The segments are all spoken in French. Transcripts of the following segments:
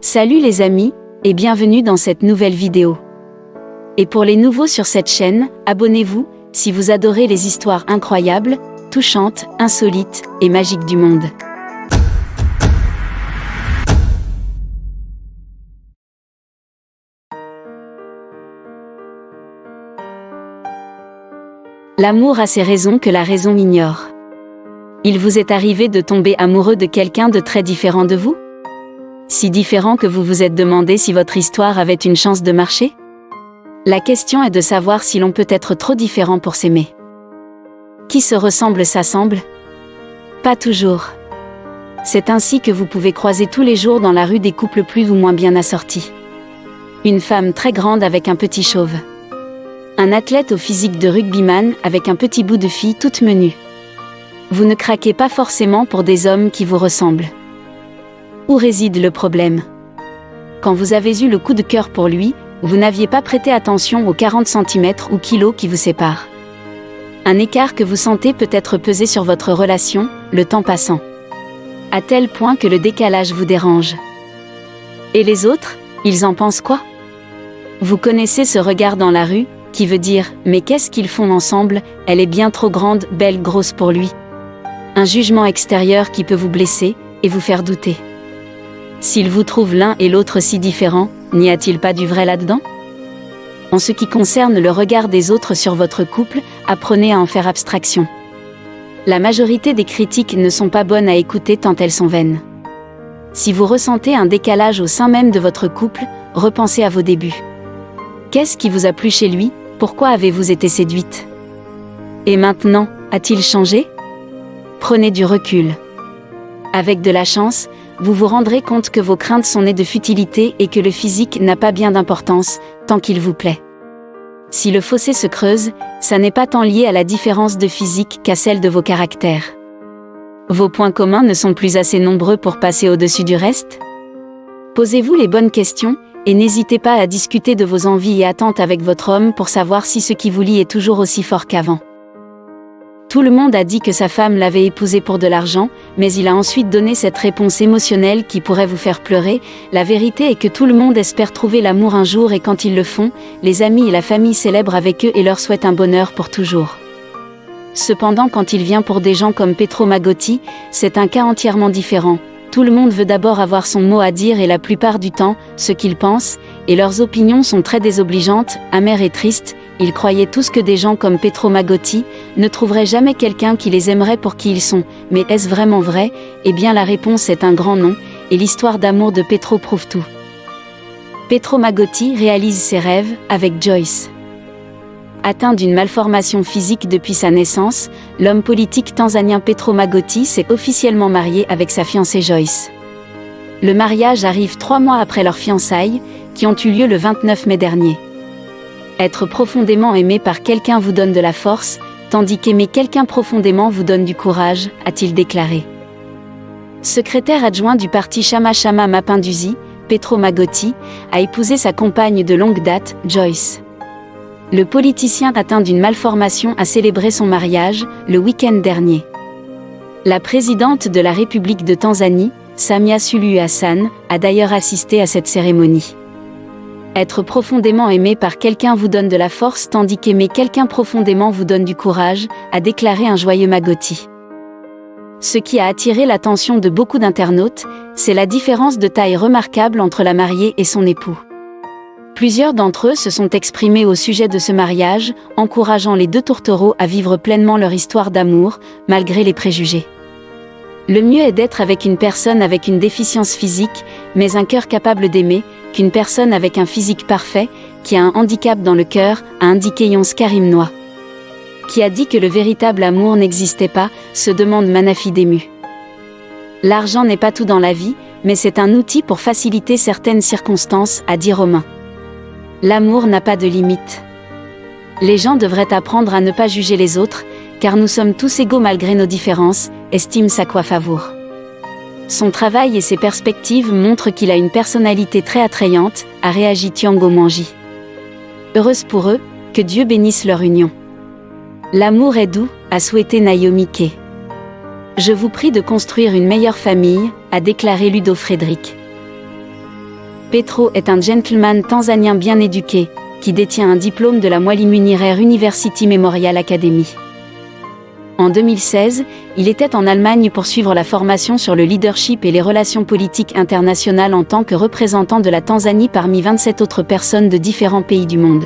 Salut les amis, et bienvenue dans cette nouvelle vidéo. Et pour les nouveaux sur cette chaîne, abonnez-vous, si vous adorez les histoires incroyables, touchantes, insolites et magiques du monde. L'amour a ses raisons que la raison ignore. Il vous est arrivé de tomber amoureux de quelqu'un de très différent de vous ? Si différent que vous vous êtes demandé si votre histoire avait une chance de marcher ? La question est de savoir si l'on peut être trop différent pour s'aimer. Qui se ressemble s'assemble ? Pas toujours. C'est ainsi que vous pouvez croiser tous les jours dans la rue des couples plus ou moins bien assortis. Une femme très grande avec un petit chauve. Un athlète au physique de rugbyman avec un petit bout de fille toute menue. Vous ne craquez pas forcément pour des hommes qui vous ressemblent. Où réside le problème ? Quand vous avez eu le coup de cœur pour lui, vous n'aviez pas prêté attention aux 40 cm ou kilos qui vous séparent. Un écart que vous sentez peut-être peser sur votre relation, le temps passant. À tel point que le décalage vous dérange. Et les autres, ils en pensent quoi ? Vous connaissez ce regard dans la rue, qui veut dire « mais qu'est-ce qu'ils font ensemble, elle est bien trop grande, belle, grosse pour lui ». Un jugement extérieur qui peut vous blesser, et vous faire douter. S'il vous trouve l'un et l'autre si différents, n'y a-t-il pas du vrai là-dedans ? En ce qui concerne le regard des autres sur votre couple, apprenez à en faire abstraction. La majorité des critiques ne sont pas bonnes à écouter tant elles sont vaines. Si vous ressentez un décalage au sein même de votre couple, repensez à vos débuts. Qu'est-ce qui vous a plu chez lui ? Pourquoi avez-vous été séduite ? Et maintenant, a-t-il changé ? Prenez du recul. Avec de la chance, vous vous rendrez compte que vos craintes sont nées de futilité et que le physique n'a pas bien d'importance, tant qu'il vous plaît. Si le fossé se creuse, ça n'est pas tant lié à la différence de physique qu'à celle de vos caractères. Vos points communs ne sont plus assez nombreux pour passer au-dessus du reste ? Posez-vous les bonnes questions, et n'hésitez pas à discuter de vos envies et attentes avec votre homme pour savoir si ce qui vous lie est toujours aussi fort qu'avant. Tout le monde a dit que sa femme l'avait épousé pour de l'argent, mais il a ensuite donné cette réponse émotionnelle qui pourrait vous faire pleurer. La vérité est que tout le monde espère trouver l'amour un jour et quand ils le font, les amis et la famille célèbrent avec eux et leur souhaitent un bonheur pour toujours. Cependant, quand il vient pour des gens comme Petro Magotti, c'est un cas entièrement différent. Tout le monde veut d'abord avoir son mot à dire et la plupart du temps, ce qu'ils pensent, et leurs opinions sont très désobligeantes, amères et tristes. Ils croyaient tous que des gens comme Petro Magotti ne trouveraient jamais quelqu'un qui les aimerait pour qui ils sont. Mais est-ce vraiment vrai ? Eh bien la réponse est un grand non, et l'histoire d'amour de Petro prouve tout. Petro Magotti réalise ses rêves avec Joyce. Atteint d'une malformation physique depuis sa naissance, l'homme politique tanzanien Petro Magotti s'est officiellement marié avec sa fiancée Joyce. Le mariage arrive 3 mois après leurs fiançailles, qui ont eu lieu le 29 mai dernier. Être profondément aimé par quelqu'un vous donne de la force, tandis qu'aimer quelqu'un profondément vous donne du courage, a-t-il déclaré. Secrétaire adjoint du parti Chama Chama Mapinduzi, Petro Magotti a épousé sa compagne de longue date, Joyce. Le politicien atteint d'une malformation a célébré son mariage, le week-end dernier. La présidente de la République de Tanzanie, Samia Suluhu Hassan, a d'ailleurs assisté à cette cérémonie. Être profondément aimé par quelqu'un vous donne de la force tandis qu'aimer quelqu'un profondément vous donne du courage, a déclaré un joyeux Magotti. Ce qui a attiré l'attention de beaucoup d'internautes, c'est la différence de taille remarquable entre la mariée et son époux. Plusieurs d'entre eux se sont exprimés au sujet de ce mariage, encourageant les deux tourtereaux à vivre pleinement leur histoire d'amour, malgré les préjugés. Le mieux est d'être avec une personne avec une déficience physique, mais un cœur capable d'aimer, qu'une personne avec un physique parfait, qui a un handicap dans le cœur, a indiqué Yons Karim Noah. Qui a dit que le véritable amour n'existait pas, se demande Manafi Demu. L'argent n'est pas tout dans la vie, mais c'est un outil pour faciliter certaines circonstances, a dit Romain. L'amour n'a pas de limite. Les gens devraient apprendre à ne pas juger les autres, car nous sommes tous égaux malgré nos différences, estime Sakwa Favour. Son travail et ses perspectives montrent qu'il a une personnalité très attrayante, a réagi Tiango Manji. Heureuse pour eux, que Dieu bénisse leur union. L'amour est doux, a souhaité Naomi Kay. Je vous prie de construire une meilleure famille, a déclaré Ludo Frédéric. Petro est un gentleman tanzanien bien éduqué, qui détient un diplôme de la Mwalimu Nyerere University Memorial Academy. En 2016, il était en Allemagne pour suivre la formation sur le leadership et les relations politiques internationales en tant que représentant de la Tanzanie parmi 27 autres personnes de différents pays du monde.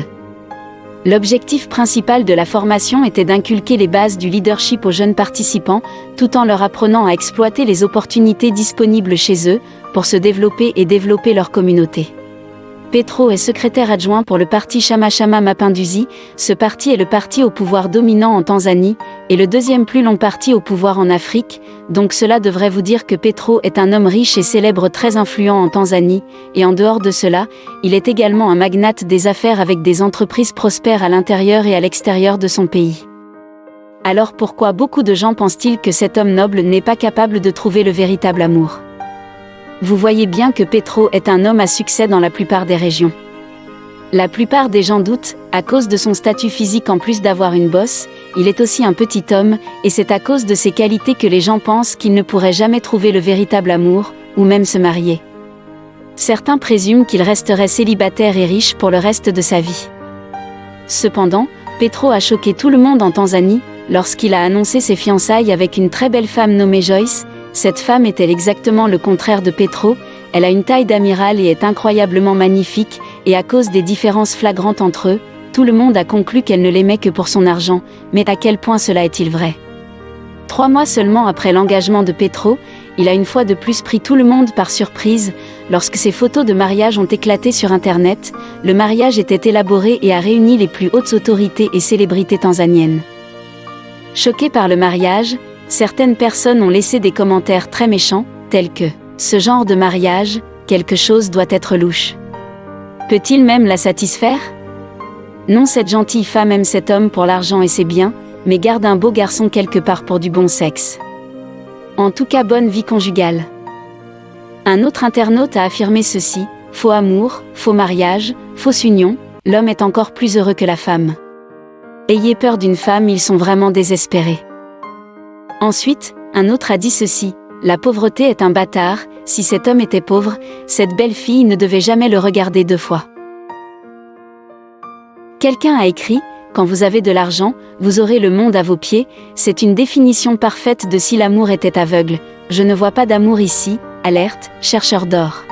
L'objectif principal de la formation était d'inculquer les bases du leadership aux jeunes participants, tout en leur apprenant à exploiter les opportunités disponibles chez eux, pour se développer et développer leur communauté. Petro est secrétaire adjoint pour le parti Chama Chama Mapinduzi. Ce parti est le parti au pouvoir dominant en Tanzanie, et le deuxième plus long parti au pouvoir en Afrique, donc cela devrait vous dire que Petro est un homme riche et célèbre très influent en Tanzanie, et en dehors de cela, il est également un magnate des affaires avec des entreprises prospères à l'intérieur et à l'extérieur de son pays. Alors pourquoi beaucoup de gens pensent-ils que cet homme noble n'est pas capable de trouver le véritable amour ? Vous voyez bien que Petro est un homme à succès dans la plupart des régions. La plupart des gens doutent, à cause de son statut physique en plus d'avoir une bosse, il est aussi un petit homme, et c'est à cause de ses qualités que les gens pensent qu'il ne pourrait jamais trouver le véritable amour, ou même se marier. Certains présument qu'il resterait célibataire et riche pour le reste de sa vie. Cependant, Petro a choqué tout le monde en Tanzanie, lorsqu'il a annoncé ses fiançailles avec une très belle femme nommée Joyce. Cette femme est-elle exactement le contraire de Petro? Elle a une taille d'amiral et est incroyablement magnifique, et à cause des différences flagrantes entre eux, tout le monde a conclu qu'elle ne l'aimait que pour son argent, mais à quel point cela est-il vrai? 3 mois seulement après l'engagement de Petro, il a une fois de plus pris tout le monde par surprise, lorsque ses photos de mariage ont éclaté sur Internet. Le mariage était élaboré et a réuni les plus hautes autorités et célébrités tanzaniennes. Choqués par le mariage, certaines personnes ont laissé des commentaires très méchants, tels que « Ce genre de mariage, quelque chose doit être louche. Peut-il même la satisfaire ? Non, cette gentille femme aime cet homme pour l'argent et ses biens, mais garde un beau garçon quelque part pour du bon sexe. En tout cas, bonne vie conjugale. » Un autre internaute a affirmé ceci: « Faux amour, faux mariage, fausse union, l'homme est encore plus heureux que la femme. Ayez peur d'une femme, ils sont vraiment désespérés. » Ensuite, un autre a dit ceci: « La pauvreté est un bâtard, si cet homme était pauvre, cette belle fille ne devait jamais le regarder 2 fois. » Quelqu'un a écrit: « Quand vous avez de l'argent, vous aurez le monde à vos pieds, c'est une définition parfaite de si l'amour était aveugle. Je ne vois pas d'amour ici, alerte, chercheur d'or. »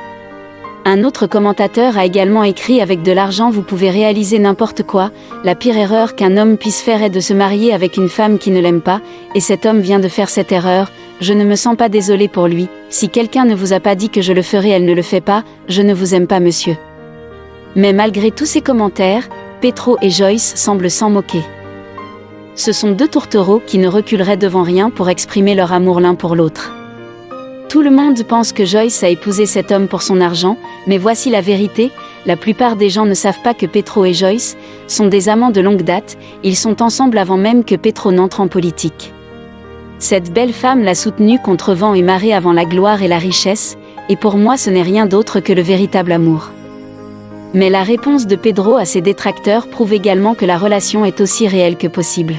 Un autre commentateur a également écrit: « Avec de l'argent vous pouvez réaliser n'importe quoi, la pire erreur qu'un homme puisse faire est de se marier avec une femme qui ne l'aime pas, et cet homme vient de faire cette erreur, je ne me sens pas désolé pour lui, si quelqu'un ne vous a pas dit que je le ferai, elle ne le fait pas, je ne vous aime pas monsieur. » Mais malgré tous ces commentaires, Petro et Joyce semblent s'en moquer. Ce sont 2 tourtereaux qui ne reculeraient devant rien pour exprimer leur amour l'un pour l'autre. Tout le monde pense que Joyce a épousé cet homme pour son argent, mais voici la vérité, la plupart des gens ne savent pas que Petro et Joyce sont des amants de longue date, ils sont ensemble avant même que Petro n'entre en politique. Cette belle femme l'a soutenu contre vent et marée avant la gloire et la richesse, et pour moi ce n'est rien d'autre que le véritable amour. Mais la réponse de Pedro à ses détracteurs prouve également que la relation est aussi réelle que possible.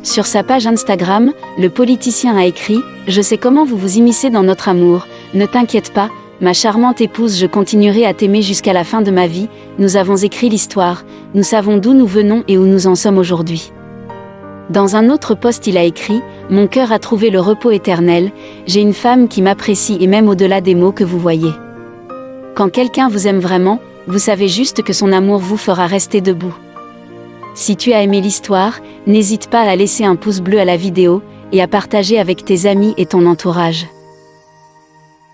Sur sa page Instagram, le politicien a écrit: « Je sais comment vous vous immiscez dans notre amour, ne t'inquiète pas, ma charmante épouse, je continuerai à t'aimer jusqu'à la fin de ma vie, nous avons écrit l'histoire, nous savons d'où nous venons et où nous en sommes aujourd'hui. » Dans un autre post il a écrit: « Mon cœur a trouvé le repos éternel, j'ai une femme qui m'apprécie et même au-delà des mots que vous voyez. » Quand quelqu'un vous aime vraiment, vous savez juste que son amour vous fera rester debout. Si tu as aimé l'histoire, n'hésite pas à laisser un pouce bleu à la vidéo, et à partager avec tes amis et ton entourage.